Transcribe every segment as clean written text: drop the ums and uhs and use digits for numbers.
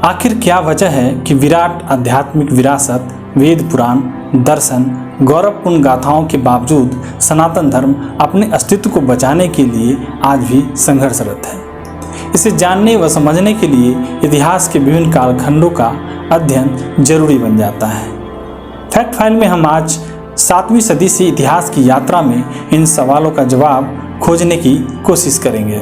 आखिर क्या वजह है कि विराट आध्यात्मिक विरासत, वेद पुराण, दर्शन, गौरवपूर्ण गाथाओं के बावजूद सनातन धर्म अपने अस्तित्व को बचाने के लिए आज भी संघर्षरत है? इसे जानने व समझने के लिए इतिहास के विभिन्न कालखंडों का अध्ययन जरूरी बन जाता है। फैक्ट फाइल में हम आज 7वीं सदी से इतिहास की यात्रा में इन सवालों का जवाब खोजने की कोशिश करेंगे।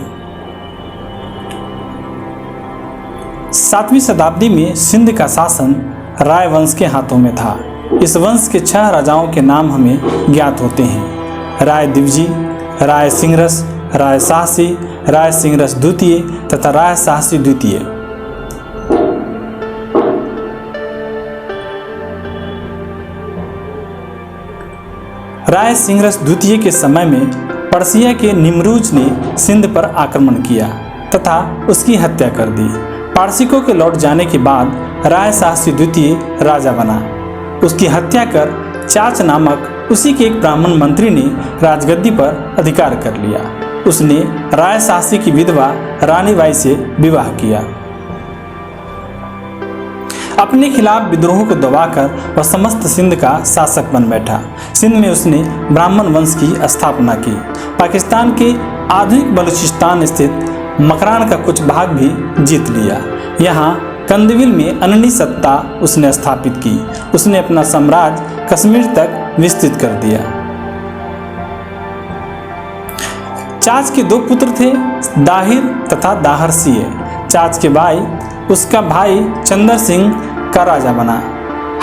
7वीं शताब्दी में सिंध का शासन राय वंश के हाथों में था। इस वंश के 6 राजाओं के नाम हमें ज्ञात होते हैं: राय दिवजी, राय सिंहरस, राय साहसी, राय सिंहरस द्वितीय तथा राय साहसी द्वितीय। राय सिंहरस द्वितीय के समय में पर्सिया के निमरूज ने सिंध पर आक्रमण किया तथा उसकी हत्या कर दी। पारसिकों के लौट जाने के बाद राय साहसी द्वितीय राजा बना। उसकी हत्या कर चाच नामक उसी के एक ब्राह्मण मंत्री ने राजगद्दी पर अधिकार कर लिया। उसने राय साहसी की विधवा रानी बाई से विवाह किया। अपने खिलाफ विद्रोह को दबाकर वह समस्त सिंध का शासक बन बैठा। सिंध में उसने ब्राह्मण वंश की स्थापना की। पाकिस्तान के आधुनिक बलूचिस्तान स्थित मकरान का कुछ भाग भी जीत लिया। यहाँ कंदविल में अन्नी सत्ता उसने स्थापित की। उसने अपना साम्राज्य कश्मीर तक विस्तृत कर दिया। चाच के 2 पुत्र थे, दाहिर तथा दाहर सिंह। चाच के भाई उसका भाई चंदर सिंह का राजा बना।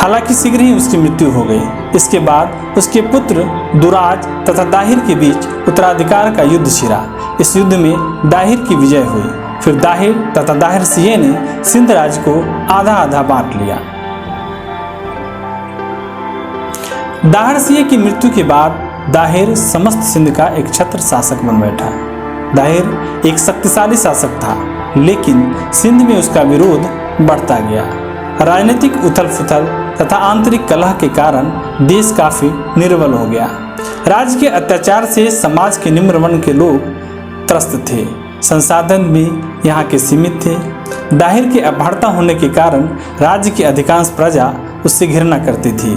हालांकि शीघ्र ही उसकी मृत्यु हो गई। इसके बाद उसके पुत्र दुराज तथा दाहिर के बीच उत्तराधिकार का युद्ध छिड़ा। इस युद्ध में दाहिर की विजय हुई। फिर दाहिर तथा दाहिर सिंह ने सिंध राज्य को आधा आधा बांट लिया। दाहिर सिंह की मृत्यु के बाद दाहिर समस्त सिंध का एक छत्र शासक बन बैठा। दाहिर एक शक्तिशाली शासक था, लेकिन सिंध में उसका विरोध बढ़ता गया। राजनीतिक उथल पुथल तथा आंतरिक कलह के कारण देश काफी निर्बल हो गया। राज्य के अत्याचार से समाज के निम्न वर्ण के लोग त्रस्त थे। संसाधन भी यहाँ के सीमित थे। दाहिर के अपहरता होने के कारण राज्य की अधिकांश प्रजा उससे घृणा करती थी।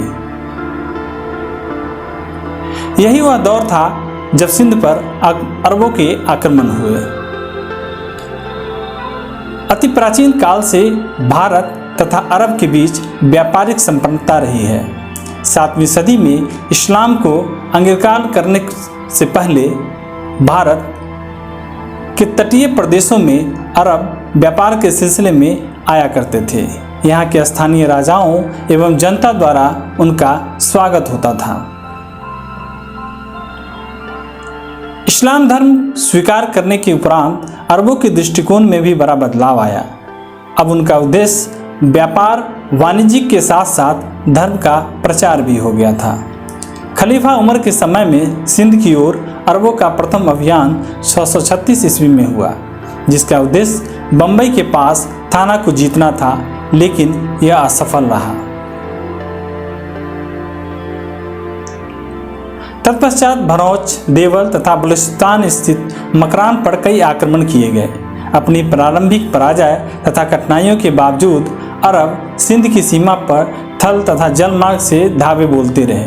यही वह दौर था जब सिंध पर अरबों के आक्रमण हुए। अति प्राचीन काल से भारत तथा अरब के बीच व्यापारिक संपन्नता रही है। 7वीं सदी में इस्लाम को अंगीकार करने से पहले भारत के तटीय प्रदेशों में अरब व्यापार के सिलसिले में आया करते थे। यहाँ के स्थानीय राजाओं एवं जनता द्वारा उनका स्वागत होता था। इस्लाम धर्म स्वीकार करने के उपरांत अरबों के दृष्टिकोण में भी बड़ा बदलाव आया। अब उनका उद्देश्य व्यापार वाणिज्य के साथ साथ धर्म का प्रचार भी हो गया था। खलीफा उमर के समय में सिंध की ओर अरबों का प्रथम अभियान 636 ईस्वी में हुआ, जिसका उद्देश्य बंबई के पास थाना को जीतना था, लेकिन यह असफल रहा। तत्पश्चात भरौच, देवल तथा बलूचिस्तान स्थित मकरान पर कई आक्रमण किए गए। अपनी प्रारंभिक पराजय तथा कठिनाइयों के बावजूद अरब सिंध की सीमा पर थल तथा जल मार्ग से धावे बोलते रहे।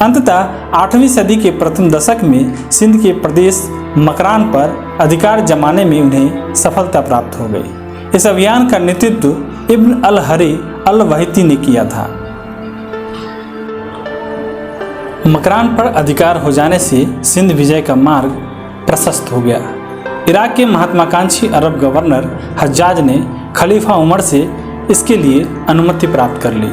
अंततः 8वीं सदी के प्रथम दशक में सिंध के प्रदेश मकरान पर अधिकार जमाने में उन्हें सफलता प्राप्त हो गई। इस अभियान का नेतृत्व इब्न अल हरी अल वहीती ने किया था। मकरान पर अधिकार हो जाने से सिंध विजय का मार्ग प्रशस्त हो गया। इराक के महत्वाकांक्षी अरब गवर्नर हज्जाज ने खलीफा उमर से इसके लिए अनुमति प्राप्त कर ली।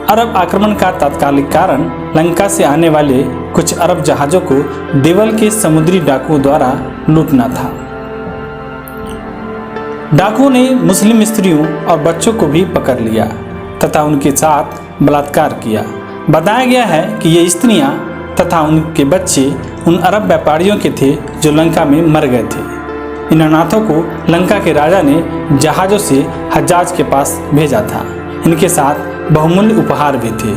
अरब आक्रमण का तात्कालिक कारण लंका से आने वाले कुछ अरब जहाज़ों को देवल के समुद्री डाकुओं द्वारा लूटना था। डाकुओं ने मुस्लिम स्त्रियों और बच्चों को भी पकड़ लिया तथा उनके साथ बलात्कार किया। बताया गया है कि ये स्त्रियां तथा उनके बच्चे उन अरब व्यापारियों के थे जो लंका में मर गए थे। इन अनाथों को लंका के राजा ने जहाज़ों से हज्जाज के पास भेजा था। इनके साथ बहुमूल्य उपहार भी थे।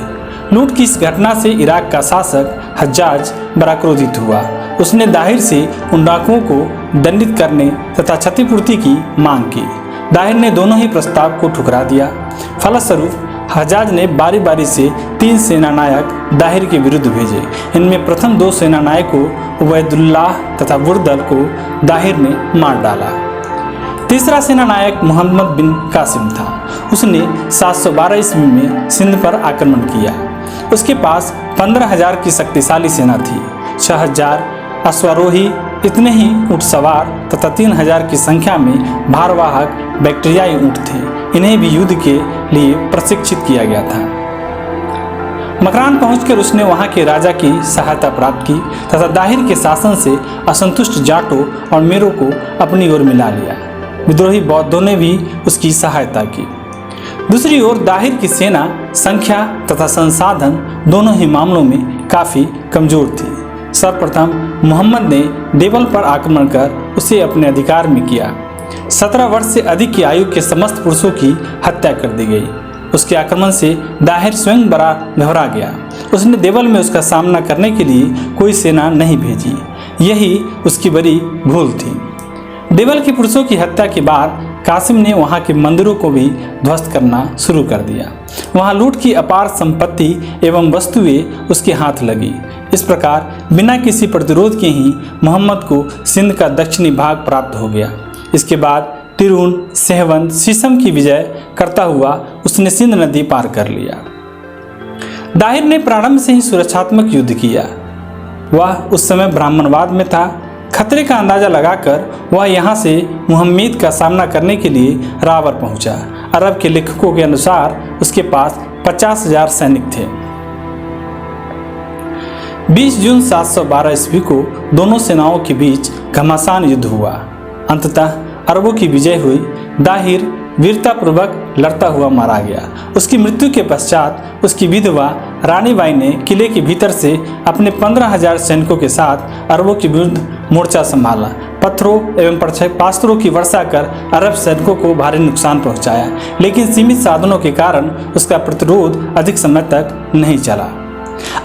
लूट की इस घटना से इराक का शासक हज्जाज बड़ा क्रोधित हुआ। उसने दाहिर से उन डाकुओं को दंडित करने तथा क्षतिपूर्ति की मांग की। दाहिर ने दोनों ही प्रस्ताव को ठुकरा दिया। फलस्वरूप हज्जाज ने बारी बारी से 3 सेनानायक दाहिर के विरुद्ध भेजे। इनमें प्रथम 2 सेनानायकों उबैदुल्लाह तथा बुरदल को दाहिर ने मार डाला। तीसरा सेनानायक मोहम्मद बिन कासिम था। उसने 712 ईस्वी में सिंध पर आक्रमण किया। उसके पास 15,000 की शक्तिशाली सेना थी, 6,000 अश्वारोही, इतने ही ऊँट सवार तथा 3,000 की संख्या में भारवाहक बैक्टीरियाई ऊँट थे। इन्हें भी युद्ध के लिए प्रशिक्षित किया गया था। मकरान पहुंचकर उसने वहां के राजा की सहायता प्राप्त की तथा दाहिर के शासन से असंतुष्ट जाटों और मेरों को अपनी ओर मिला लिया। विद्रोही बौद्धों ने भी उसकी सहायता की। दूसरी ओर दाहिर की सेना संख्या तथा संसाधन दोनों ही मामलों में काफ़ी कमजोर थी। सर्वप्रथम मोहम्मद ने देवल पर आक्रमण कर उसे अपने अधिकार में किया। 17 वर्ष से अधिक की आयु के समस्त पुरुषों की हत्या कर दी गई। उसके आक्रमण से दाहिर स्वयं बड़ा घबरा गया। उसने देवल में उसका सामना करने के लिए कोई सेना नहीं भेजी। यही उसकी बड़ी भूल थी। देवल के पुरुषों की हत्या के बाद कासिम ने वहां के मंदिरों को भी ध्वस्त करना शुरू कर दिया। वहां लूट की अपार संपत्ति एवं वस्तुएं उसके हाथ लगी। इस प्रकार बिना किसी प्रतिरोध के ही मोहम्मद को सिंध का दक्षिणी भाग प्राप्त हो गया। इसके बाद तिरुन, सेहवन, शीशम की विजय करता हुआ उसने सिंध नदी पार कर लिया। दाहिर ने प्रारंभ से ही सुरक्षात्मक युद्ध किया। वह उस समय ब्राह्मणवाद में था। खतरे का अंदाजा लगाकर वह यहाँ से मुहम्मद का सामना करने के लिए रावर पहुंचा। अरब के लेखकों के अनुसार उसके पास 50,000 सैनिक थे। 20 जून 712 ईस्वी को दोनों सेनाओं के बीच घमासान युद्ध हुआ। अंततः अरबों की विजय हुई। दाहिर वीरतापूर्वक लड़ता हुआ मारा गया। उसकी मृत्यु के पश्चात उसकी विधवा रानी बाई ने किले के भीतर से अपने 15,000 सैनिकों के साथ अरबों के विरुद्ध मोर्चा संभाला। पत्थरों एवं पास्त्रों की वर्षा कर अरब सैनिकों को भारी नुकसान पहुंचाया, लेकिन सीमित साधनों के कारण उसका प्रतिरोध अधिक समय तक नहीं चला।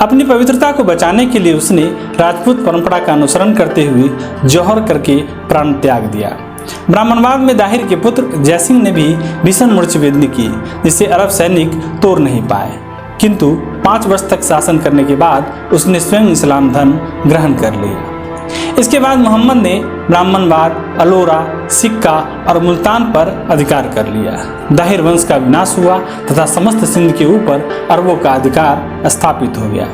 अपनी पवित्रता को बचाने के लिए उसने राजपूत परंपरा का अनुसरण करते हुए जौहर करके प्राण त्याग दिया। ब्राह्मणवाद में दाहिर के पुत्र जयसिंह ने भी भीषण मूर्छावेदनी की, जिसे अरब सैनिक तोड़ नहीं पाए। किंतु 5 वर्ष तक शासन करने के बाद उसने स्वयं इस्लाम धर्म ग्रहण कर लिया। इसके बाद मोहम्मद ने ब्राह्मणवाद, अलोरा, सिक्का और मुल्तान पर अधिकार कर लिया। दाहिर वंश का विनाश हुआ तथा समस्त सिंध के ऊपर अरबों का अधिकार स्थापित हो गया।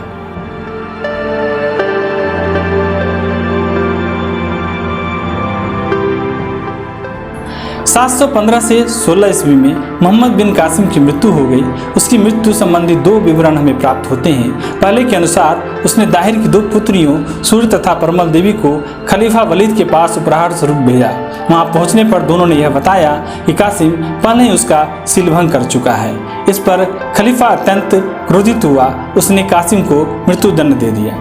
715 से 16 ईस्वी में मोहम्मद बिन कासिम की मृत्यु हो गई। उसकी मृत्यु संबंधी 2 विवरण हमें प्राप्त होते हैं। पहले के अनुसार उसने दाहिर की 2 पुत्रियों सूर्य तथा परमल देवी को खलीफा वलीद के पास उपहार स्वरूप भेजा। वहां पहुंचने पर दोनों ने यह बताया कि कासिम पहले ही उसका सीलभंग कर चुका है। इस पर खलीफा अत्यंत क्रोधित हुआ। उसने कासिम को मृत्युदंड दे दिया।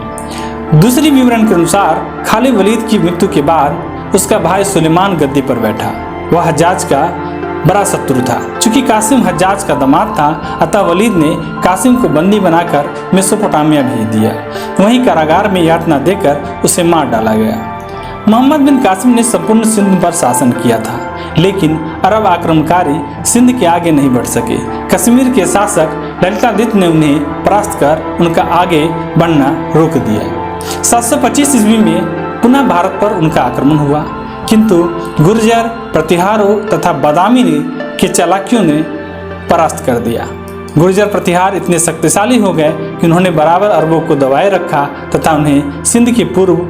दूसरी विवरण के अनुसार खालिद वलीद की मृत्यु के बाद उसका भाई सुलेमान गद्दी पर बैठा। वह हज्जाज का बड़ा शत्रु था। चूंकि कासिम हज्जाज का दामाद था, अतः वलीद ने कासिम को बंदी बनाकर मेसोपोटामिया भेज दिया। वहीं कारागार में यातना देकर उसे मार डाला गया। मोहम्मद बिन कासिम ने संपूर्ण सिंध पर शासन किया था, लेकिन अरब आक्रमणकारी सिंध के आगे नहीं बढ़ सके। कश्मीर के शासक ललितादित्य ने उन्हें परास्त कर उनका आगे बढ़ना रोक दिया। 725 ईस्वी में पुनः भारत पर उनका आक्रमण हुआ, किंतु गुर्जर, प्रतिहारों तथा बादामी के चालाकियों ने परास्त कर दिया। गुर्जर प्रतिहार इतने शक्तिशाली हो गए कि उन्होंने बराबर अरबों को दबाए रखा तथा उन्हें सिंध के पूर्व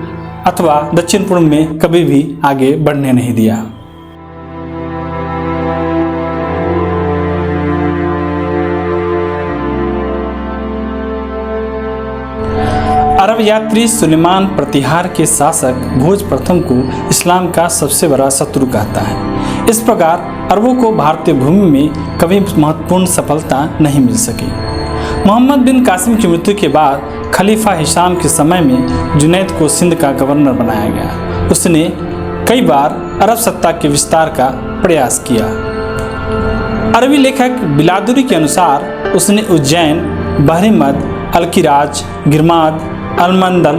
अथवा दक्षिण पूर्व में कभी भी आगे बढ़ने नहीं दिया। अरब यात्री सुलेमान प्रतिहार के शासक भोज प्रथम को इस्लाम का सबसे बड़ा शत्रु कहता है। इस प्रकार अरबों को भारतीय भूमि में कभी महत्वपूर्ण सफलता नहीं मिल सकी। मोहम्मद बिन कासिम की मृत्यु के बाद खलीफा हिशाम के समय में जुनैद को सिंध का गवर्नर बनाया गया। उसने कई बार अरब सत्ता के विस्तार का प्रयास किया। अरबी लेखक बिलादुरी के अनुसार उसने उज्जैन, बहरीमद, अलकिराज, गिरमाद, अलमंदल,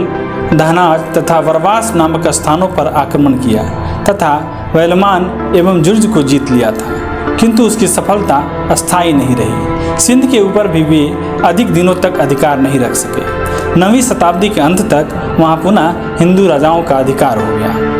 दहनाज तथा वरवास नामक स्थानों पर आक्रमण किया तथा वैलमान एवं जुर्ज को जीत लिया था, किंतु उसकी सफलता अस्थायी नहीं रही। सिंध के ऊपर भी वे अधिक दिनों तक अधिकार नहीं रख सके। 9वीं शताब्दी के अंत तक वहां पुनः हिंदू राजाओं का अधिकार हो गया।